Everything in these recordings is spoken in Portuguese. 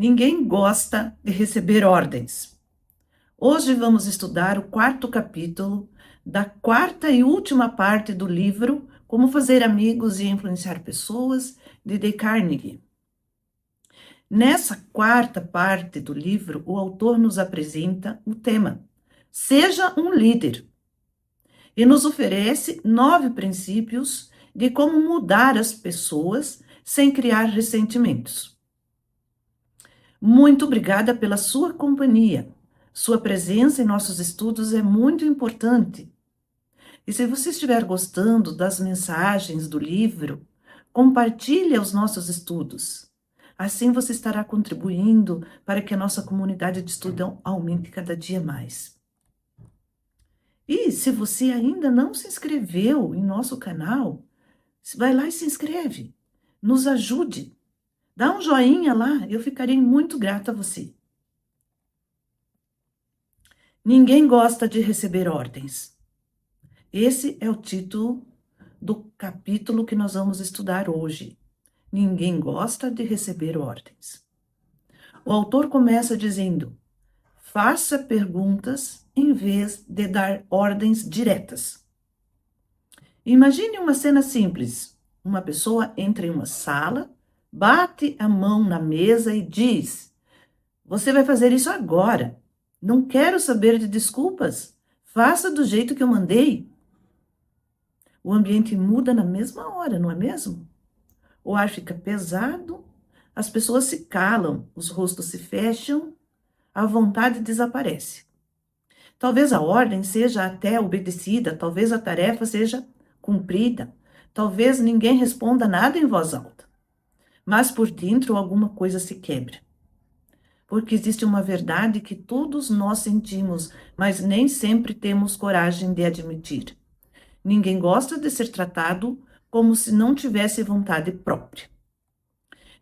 Ninguém gosta de receber ordens. Hoje vamos estudar o quarto capítulo da quarta e última parte do livro Como Fazer Amigos e Influenciar Pessoas, de Dale Carnegie. Nessa quarta parte do livro, o autor nos apresenta o tema Seja um líder e nos oferece 9 princípios de como mudar as pessoas sem criar ressentimentos. Muito obrigada pela sua companhia. Sua presença em nossos estudos é muito importante. E se você estiver gostando das mensagens do livro, compartilhe os nossos estudos. Assim você estará contribuindo para que a nossa comunidade de estudo aumente cada dia mais. E se você ainda não se inscreveu em nosso canal, vai lá e se inscreve. Nos ajude. Dá um joinha lá, eu ficarei muito grata a você. Ninguém gosta de receber ordens. Esse é o título do capítulo que nós vamos estudar hoje. Ninguém gosta de receber ordens. O autor começa dizendo: faça perguntas em vez de dar ordens diretas. Imagine uma cena simples. Uma pessoa entra em uma sala, bate a mão na mesa e diz: você vai fazer isso agora. Não quero saber de desculpas. Faça do jeito que eu mandei. O ambiente muda na mesma hora, não é mesmo? O ar fica pesado, as pessoas se calam, os rostos se fecham, a vontade desaparece. Talvez a ordem seja até obedecida, talvez a tarefa seja cumprida, talvez ninguém responda nada em voz alta, mas por dentro alguma coisa se quebra. Porque existe uma verdade que todos nós sentimos, mas nem sempre temos coragem de admitir. Ninguém gosta de ser tratado como se não tivesse vontade própria.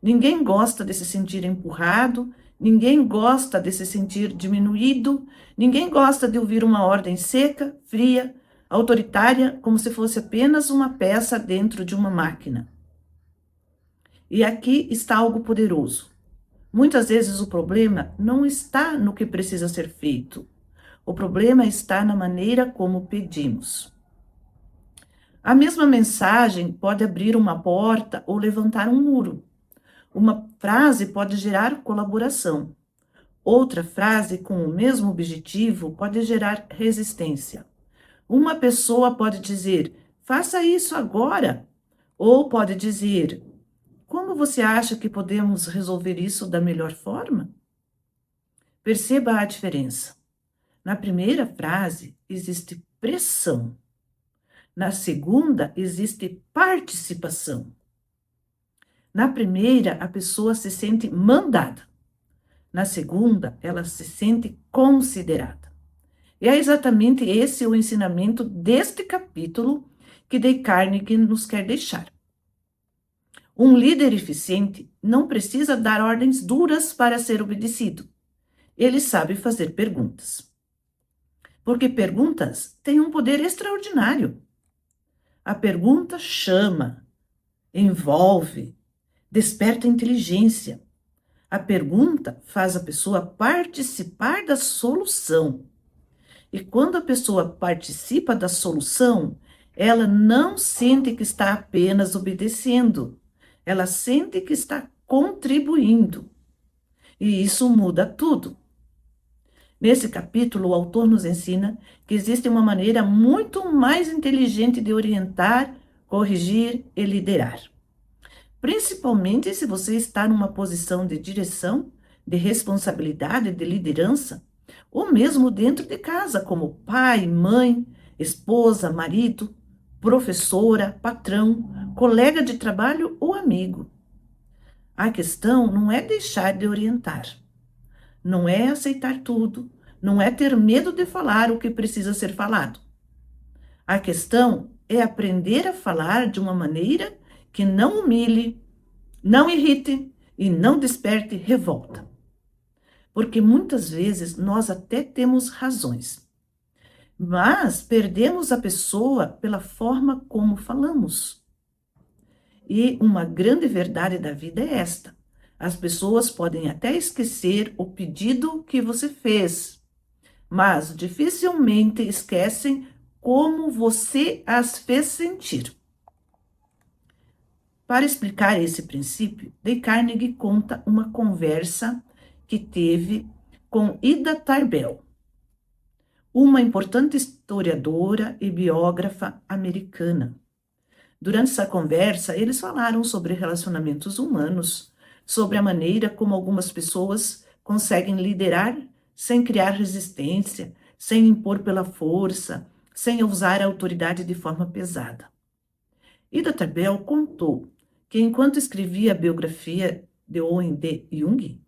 Ninguém gosta de se sentir empurrado, ninguém gosta de se sentir diminuído, ninguém gosta de ouvir uma ordem seca, fria, autoritária, como se fosse apenas uma peça dentro de uma máquina. E aqui está algo poderoso. Muitas vezes o problema não está no que precisa ser feito. O problema está na maneira como pedimos. A mesma mensagem pode abrir uma porta ou levantar um muro. Uma frase pode gerar colaboração. Outra frase com o mesmo objetivo pode gerar resistência. Uma pessoa pode dizer, faça isso agora. Ou pode dizer, como você acha que podemos resolver isso da melhor forma? Perceba a diferença. Na primeira frase, existe pressão. Na segunda, existe participação. Na primeira, a pessoa se sente mandada. Na segunda, ela se sente considerada. E é exatamente esse o ensinamento deste capítulo que Dale Carnegie nos quer deixar. Um líder eficiente não precisa dar ordens duras para ser obedecido. Ele sabe fazer perguntas. Porque perguntas têm um poder extraordinário. A pergunta chama, envolve, desperta inteligência. A pergunta faz a pessoa participar da solução. E quando a pessoa participa da solução, ela não sente que está apenas obedecendo. Ela sente que está contribuindo. E isso muda tudo. Nesse capítulo, o autor nos ensina que existe uma maneira muito mais inteligente de orientar, corrigir e liderar. Principalmente se você está numa posição de direção, de responsabilidade, de liderança, ou mesmo dentro de casa, como pai, mãe, esposa, marido, professora, patrão, colega de trabalho ou amigo. A questão não é deixar de orientar, não é aceitar tudo, não é ter medo de falar o que precisa ser falado. A questão é aprender a falar de uma maneira que não humilhe, não irrite e não desperte revolta. Porque muitas vezes nós até temos razões, mas perdemos a pessoa pela forma como falamos. E uma grande verdade da vida é esta: As pessoas podem até esquecer o pedido que você fez, mas dificilmente esquecem como você as fez sentir. Para explicar esse princípio, Dale Carnegie conta uma conversa que teve com Ida Tarbell, uma importante historiadora e biógrafa americana. Durante essa conversa, eles falaram sobre relacionamentos humanos, sobre a maneira como algumas pessoas conseguem liderar sem criar resistência, sem impor pela força, sem usar a autoridade de forma pesada. Ida Tarbell contou que, enquanto escrevia a biografia de Owen D. Jung,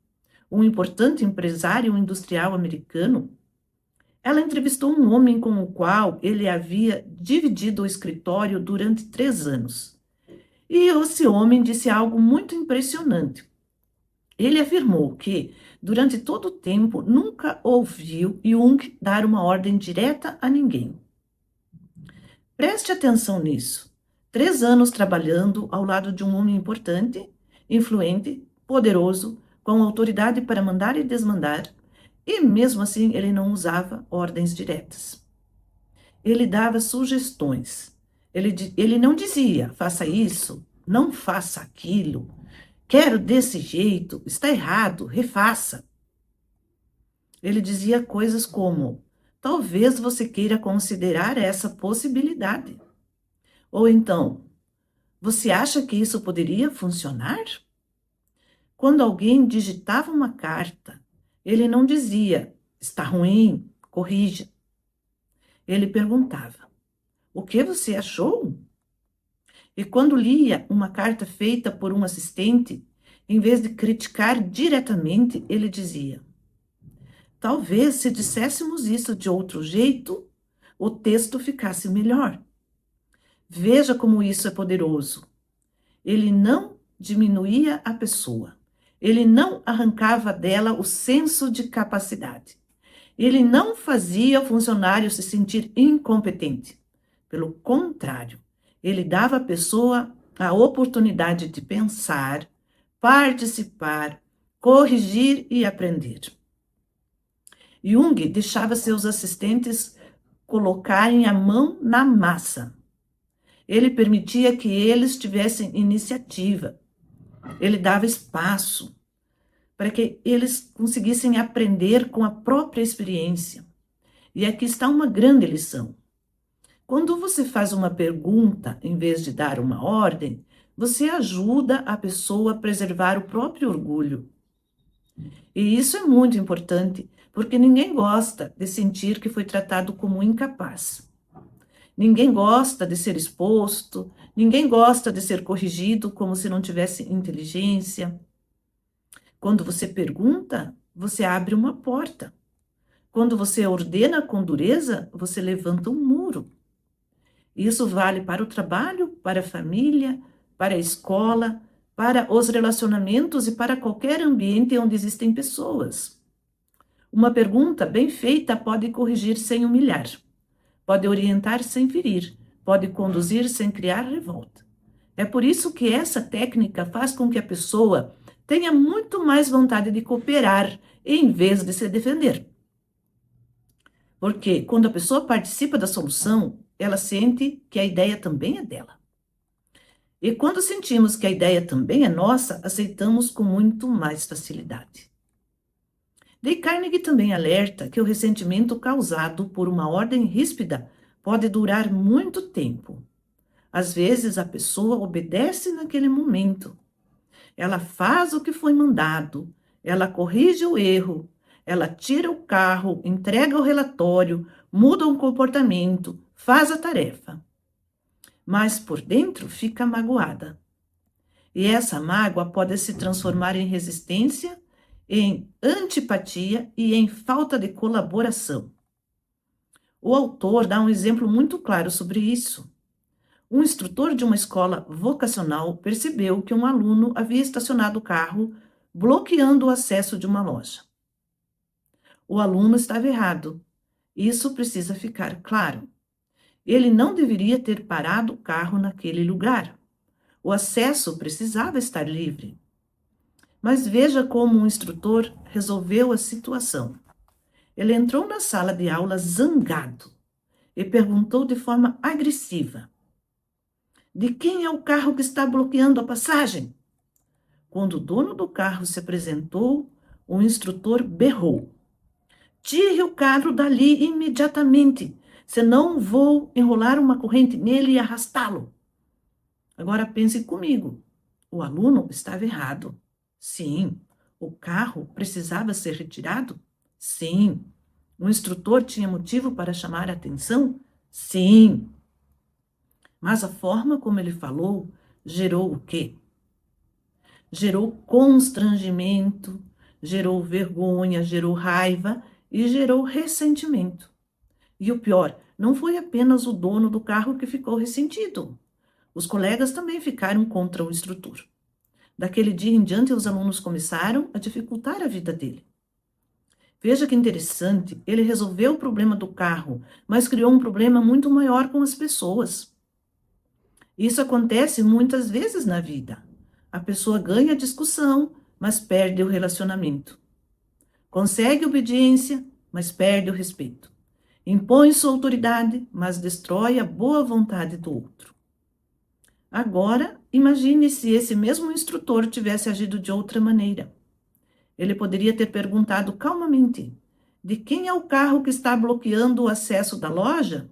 um importante empresário industrial americano, ela entrevistou um homem com o qual ele havia dividido o escritório durante 3 anos. E esse homem disse algo muito impressionante. Ele afirmou que, durante todo o tempo, nunca ouviu Jung dar uma ordem direta a ninguém. Preste atenção nisso. 3 anos trabalhando ao lado de um homem importante, influente, poderoso, com autoridade para mandar e desmandar, e mesmo assim ele não usava ordens diretas. Ele dava sugestões. Ele não dizia, faça isso, não faça aquilo, quero desse jeito, está errado, refaça. Ele dizia coisas como, talvez você queira considerar essa possibilidade. Ou então, você acha que isso poderia funcionar? Quando alguém digitava uma carta, ele não dizia, está ruim, corrija. Ele perguntava, o que você achou? E quando lia uma carta feita por um assistente, em vez de criticar diretamente, ele dizia, talvez se disséssemos isso de outro jeito, o texto ficasse melhor. Veja como isso é poderoso. Ele não diminuía a pessoa. Ele não arrancava dela o senso de capacidade. Ele não fazia o funcionário se sentir incompetente. Pelo contrário, ele dava à pessoa a oportunidade de pensar, participar, corrigir e aprender. Jung deixava seus assistentes colocarem a mão na massa. Ele permitia que eles tivessem iniciativa. Ele dava espaço para que eles conseguissem aprender com a própria experiência. E aqui está uma grande lição. Quando você faz uma pergunta em vez de dar uma ordem, você ajuda a pessoa a preservar o próprio orgulho. E isso é muito importante, porque ninguém gosta de sentir que foi tratado como incapaz. Ninguém gosta de ser exposto, ninguém gosta de ser corrigido como se não tivesse inteligência. Quando você pergunta, você abre uma porta. Quando você ordena com dureza, você levanta um muro. Isso vale para o trabalho, para a família, para a escola, para os relacionamentos e para qualquer ambiente onde existem pessoas. Uma pergunta bem feita pode corrigir sem humilhar. Pode orientar sem ferir, pode conduzir sem criar revolta. É por isso que essa técnica faz com que a pessoa tenha muito mais vontade de cooperar em vez de se defender. Porque quando a pessoa participa da solução, ela sente que a ideia também é dela. E quando sentimos que a ideia também é nossa, aceitamos com muito mais facilidade. Dale Carnegie também alerta que o ressentimento causado por uma ordem ríspida pode durar muito tempo. Às vezes a pessoa obedece naquele momento. Ela faz o que foi mandado, ela corrige o erro, ela tira o carro, entrega o relatório, muda o comportamento, faz a tarefa. Mas por dentro fica magoada. E essa mágoa pode se transformar em resistência, em antipatia e em falta de colaboração. O autor dá um exemplo muito claro sobre isso. Um instrutor de uma escola vocacional percebeu que um aluno havia estacionado o carro bloqueando o acesso de uma loja. O aluno estava errado. Isso precisa ficar claro. Ele não deveria ter parado o carro naquele lugar. O acesso precisava estar livre. Mas veja como o instrutor resolveu a situação. Ele entrou na sala de aula zangado e perguntou de forma agressiva: de quem é o carro que está bloqueando a passagem? Quando o dono do carro se apresentou, o instrutor berrou: tire o carro dali imediatamente, senão vou enrolar uma corrente nele e arrastá-lo. Agora pense comigo. O aluno estava errado. Sim. O carro precisava ser retirado? Sim. O instrutor tinha motivo para chamar a atenção? Sim. Mas a forma como ele falou gerou o quê? Gerou constrangimento, gerou vergonha, gerou raiva e gerou ressentimento. E o pior, não foi apenas o dono do carro que ficou ressentido. Os colegas também ficaram contra o instrutor. Daquele dia em diante, os alunos começaram a dificultar a vida dele. Veja que interessante, ele resolveu o problema do carro, mas criou um problema muito maior com as pessoas. Isso acontece muitas vezes na vida. A pessoa ganha a discussão, mas perde o relacionamento. Consegue obediência, mas perde o respeito. Impõe sua autoridade, mas destrói a boa vontade do outro. Agora, imagine se esse mesmo instrutor tivesse agido de outra maneira. Ele poderia ter perguntado calmamente: de quem é o carro que está bloqueando o acesso da loja?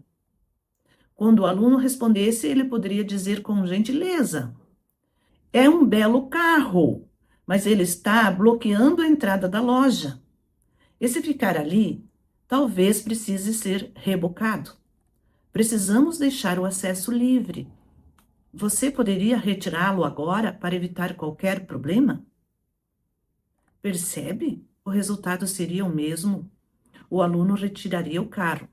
Quando o aluno respondesse, ele poderia dizer com gentileza: é um belo carro, mas ele está bloqueando a entrada da loja. E se ficar ali, talvez precise ser rebocado. Precisamos deixar o acesso livre. Você poderia retirá-lo agora para evitar qualquer problema? Percebe? O resultado seria o mesmo. O aluno retiraria o carro,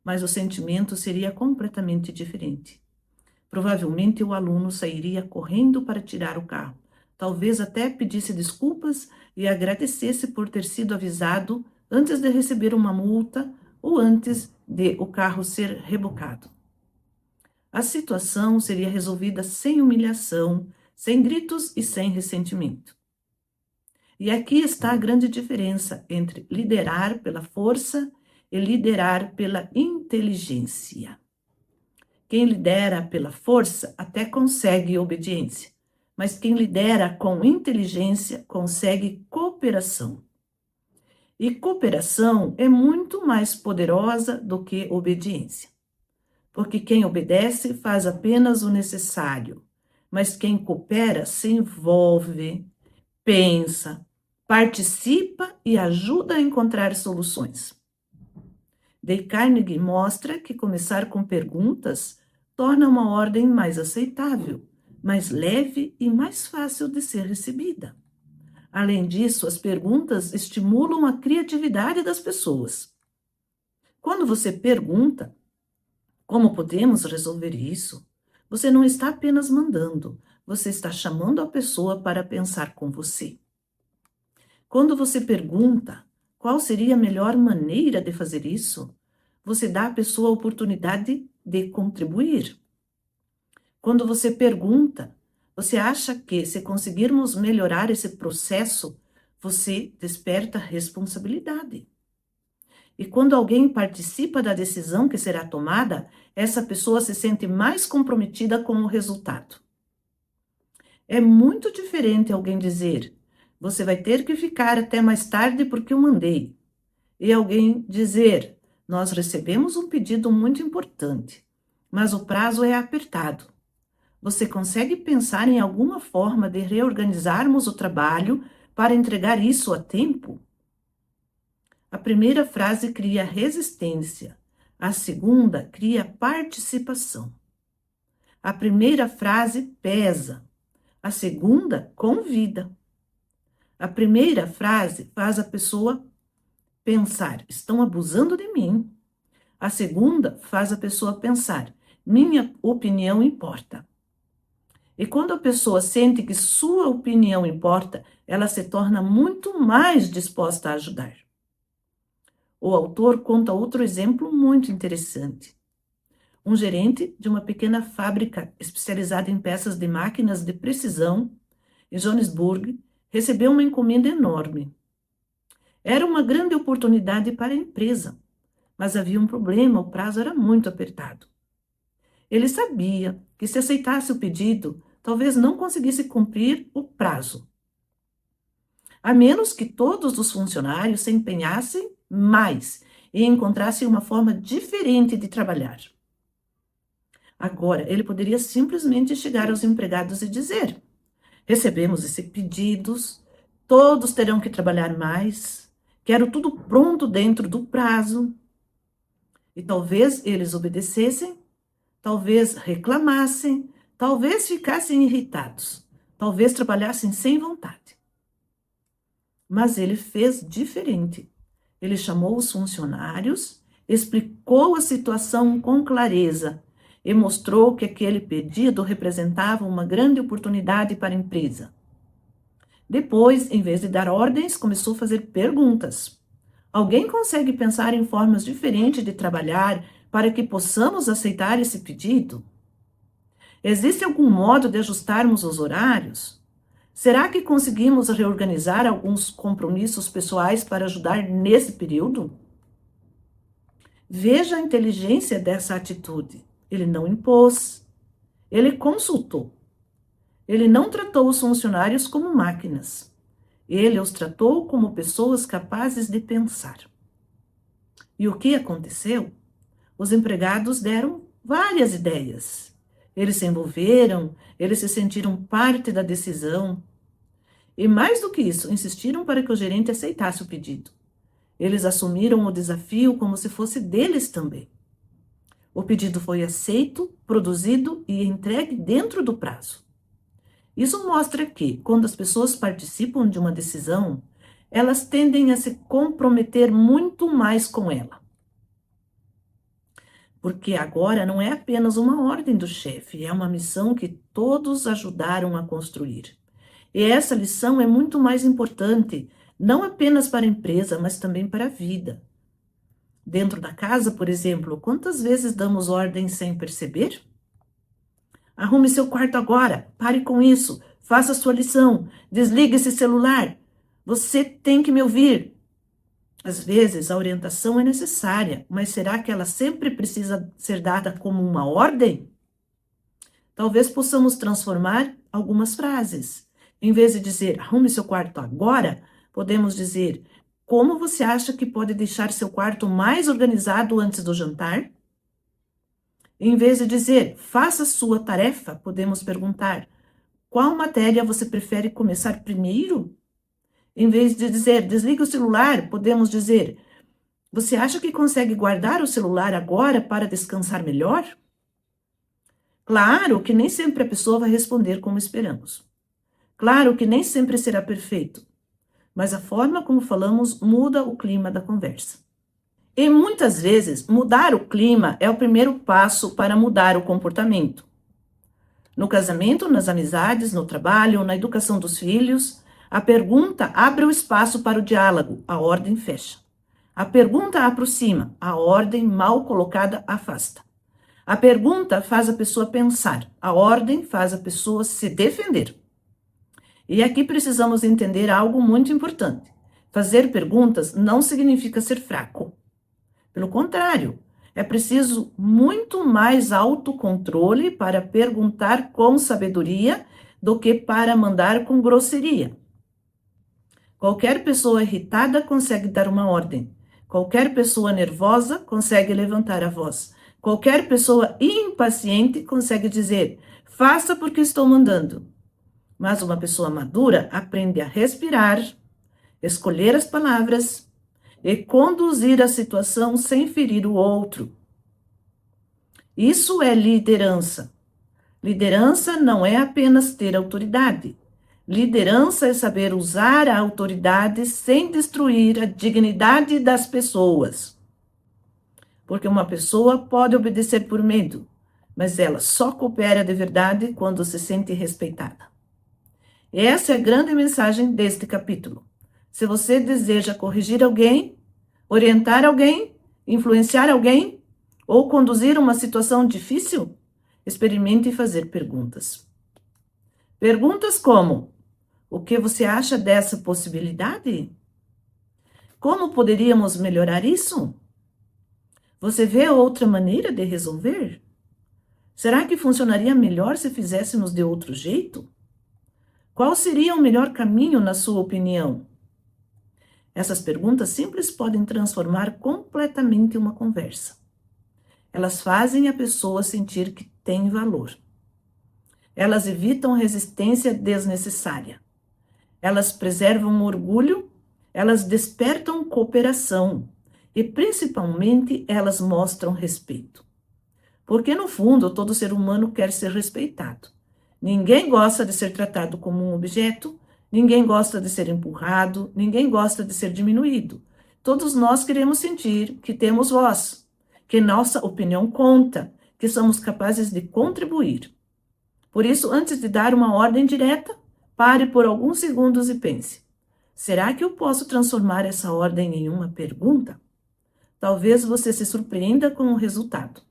mas o sentimento seria completamente diferente. Provavelmente o aluno sairia correndo para tirar o carro. Talvez até pedisse desculpas e agradecesse por ter sido avisado antes de receber uma multa ou antes de o carro ser rebocado. A situação seria resolvida sem humilhação, sem gritos e sem ressentimento. E aqui está a grande diferença entre liderar pela força e liderar pela inteligência. Quem lidera pela força até consegue obediência, mas quem lidera com inteligência consegue cooperação. E cooperação é muito mais poderosa do que obediência. Porque quem obedece faz apenas o necessário, mas quem coopera se envolve, pensa, participa e ajuda a encontrar soluções. Dale Carnegie mostra que começar com perguntas torna uma ordem mais aceitável, mais leve e mais fácil de ser recebida. Além disso, as perguntas estimulam a criatividade das pessoas. Quando você pergunta, como podemos resolver isso? Você não está apenas mandando, você está chamando a pessoa para pensar com você. Quando você pergunta qual seria a melhor maneira de fazer isso, você dá à pessoa a oportunidade de contribuir. Quando você pergunta, você acha que se conseguirmos melhorar esse processo, você desperta responsabilidade. E quando alguém participa da decisão que será tomada, essa pessoa se sente mais comprometida com o resultado. É muito diferente alguém dizer: você vai ter que ficar até mais tarde porque eu mandei. E alguém dizer: nós recebemos um pedido muito importante, mas o prazo é apertado. Você consegue pensar em alguma forma de reorganizarmos o trabalho para entregar isso a tempo? A primeira frase cria resistência, a segunda cria participação. A primeira frase pesa, a segunda convida. A primeira frase faz a pessoa pensar: estão abusando de mim. A segunda faz a pessoa pensar: minha opinião importa. E quando a pessoa sente que sua opinião importa, ela se torna muito mais disposta a ajudar. O autor conta outro exemplo muito interessante. Um gerente de uma pequena fábrica especializada em peças de máquinas de precisão em Joanesburgo recebeu uma encomenda enorme. Era uma grande oportunidade para a empresa, mas havia um problema, o prazo era muito apertado. Ele sabia que se aceitasse o pedido, talvez não conseguisse cumprir o prazo, a menos que todos os funcionários se empenhassem mais e encontrassem uma forma diferente de trabalhar. Agora, ele poderia simplesmente chegar aos empregados e dizer: recebemos esses pedidos, todos terão que trabalhar mais, quero tudo pronto dentro do prazo. E talvez eles obedecessem, talvez reclamassem, talvez ficassem irritados, talvez trabalhassem sem vontade. Mas ele fez diferente. Ele chamou os funcionários, explicou a situação com clareza e mostrou que aquele pedido representava uma grande oportunidade para a empresa. Depois, em vez de dar ordens, começou a fazer perguntas. Alguém consegue pensar em formas diferentes de trabalhar para que possamos aceitar esse pedido? Existe algum modo de ajustarmos os horários? Será que conseguimos reorganizar alguns compromissos pessoais para ajudar nesse período? Veja a inteligência dessa atitude. Ele não impôs, ele consultou. Ele não tratou os funcionários como máquinas. Ele os tratou como pessoas capazes de pensar. E o que aconteceu? Os empregados deram várias ideias. Eles se envolveram, eles se sentiram parte da decisão. E mais do que isso, insistiram para que o gerente aceitasse o pedido. Eles assumiram o desafio como se fosse deles também. O pedido foi aceito, produzido e entregue dentro do prazo. Isso mostra que, quando as pessoas participam de uma decisão, elas tendem a se comprometer muito mais com ela. Porque agora não é apenas uma ordem do chefe, é uma missão que todos ajudaram a construir. E essa lição é muito mais importante, não apenas para a empresa, mas também para a vida. Dentro da casa, por exemplo, quantas vezes damos ordens sem perceber? Arrume seu quarto agora, pare com isso, faça sua lição, desligue esse celular. Você tem que me ouvir. Às vezes a orientação é necessária, mas será que ela sempre precisa ser dada como uma ordem? Talvez possamos transformar algumas frases. Em vez de dizer, arrume seu quarto agora, podemos dizer, como você acha que pode deixar seu quarto mais organizado antes do jantar? Em vez de dizer, faça sua tarefa, podemos perguntar, qual matéria você prefere começar primeiro? Em vez de dizer, desligue o celular, podemos dizer, você acha que consegue guardar o celular agora para descansar melhor? Claro que nem sempre a pessoa vai responder como esperamos. Claro que nem sempre será perfeito, mas a forma como falamos muda o clima da conversa. E muitas vezes, mudar o clima é o primeiro passo para mudar o comportamento. No casamento, nas amizades, no trabalho, na educação dos filhos, a pergunta abre o espaço para o diálogo, a ordem fecha. A pergunta aproxima, a ordem mal colocada afasta. A pergunta faz a pessoa pensar, a ordem faz a pessoa se defender. E aqui precisamos entender algo muito importante. Fazer perguntas não significa ser fraco. Pelo contrário, é preciso muito mais autocontrole para perguntar com sabedoria do que para mandar com grosseria. Qualquer pessoa irritada consegue dar uma ordem. Qualquer pessoa nervosa consegue levantar a voz. Qualquer pessoa impaciente consegue dizer, faça porque estou mandando. Mas uma pessoa madura aprende a respirar, escolher as palavras e conduzir a situação sem ferir o outro. Isso é liderança. Liderança não é apenas ter autoridade. Liderança é saber usar a autoridade sem destruir a dignidade das pessoas. Porque uma pessoa pode obedecer por medo, mas ela só coopera de verdade quando se sente respeitada. Essa é a grande mensagem deste capítulo. Se você deseja corrigir alguém, orientar alguém, influenciar alguém ou conduzir uma situação difícil, experimente fazer perguntas. Perguntas como: O que você acha dessa possibilidade? Como poderíamos melhorar isso? Você vê outra maneira de resolver? Será que funcionaria melhor se fizéssemos de outro jeito? Qual seria o melhor caminho, na sua opinião? Essas perguntas simples podem transformar completamente uma conversa. Elas fazem a pessoa sentir que tem valor. Elas evitam resistência desnecessária. Elas preservam o orgulho, elas despertam cooperação e, principalmente, elas mostram respeito. Porque, no fundo, todo ser humano quer ser respeitado. Ninguém gosta de ser tratado como um objeto, ninguém gosta de ser empurrado, ninguém gosta de ser diminuído. Todos nós queremos sentir que temos voz, que nossa opinião conta, que somos capazes de contribuir. Por isso, antes de dar uma ordem direta, pare por alguns segundos e pense: será que eu posso transformar essa ordem em uma pergunta? Talvez você se surpreenda com o resultado,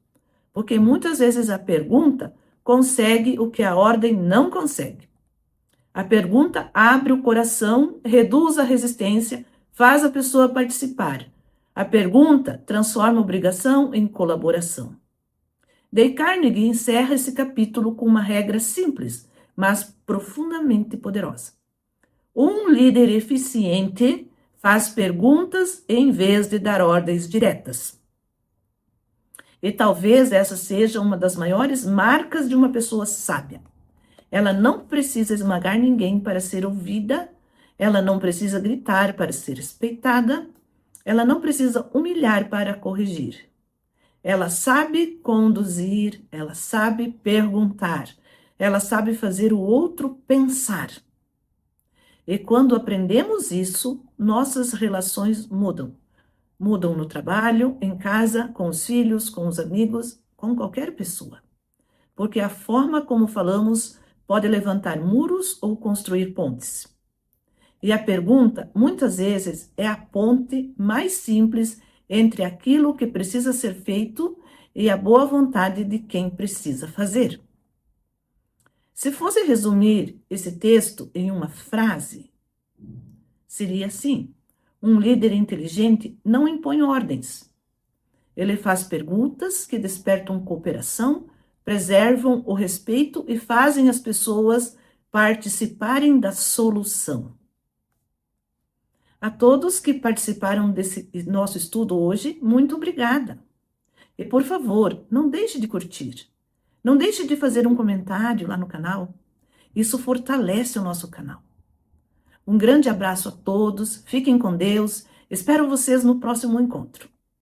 porque muitas vezes a pergunta consegue o que a ordem não consegue. A pergunta abre o coração, reduz a resistência, faz a pessoa participar. A pergunta transforma a obrigação em colaboração. Dale Carnegie encerra esse capítulo com uma regra simples, mas profundamente poderosa. Um líder eficiente faz perguntas em vez de dar ordens diretas. E talvez essa seja uma das maiores marcas de uma pessoa sábia. Ela não precisa esmagar ninguém para ser ouvida, ela não precisa gritar para ser respeitada, ela não precisa humilhar para corrigir. Ela sabe conduzir, ela sabe perguntar, ela sabe fazer o outro pensar. E quando aprendemos isso, nossas relações mudam. Mudam no trabalho, em casa, com os filhos, com os amigos, com qualquer pessoa. Porque a forma como falamos pode levantar muros ou construir pontes. E a pergunta, muitas vezes, é a ponte mais simples entre aquilo que precisa ser feito e a boa vontade de quem precisa fazer. Se fosse resumir esse texto em uma frase, seria assim: um líder inteligente não impõe ordens. Ele faz perguntas que despertam cooperação, preservam o respeito e fazem as pessoas participarem da solução. A todos que participaram desse nosso estudo hoje, muito obrigada. E, por favor, não deixe de curtir. Não deixe de fazer um comentário lá no canal. Isso fortalece o nosso canal. Um grande abraço a todos, fiquem com Deus, espero vocês no próximo encontro.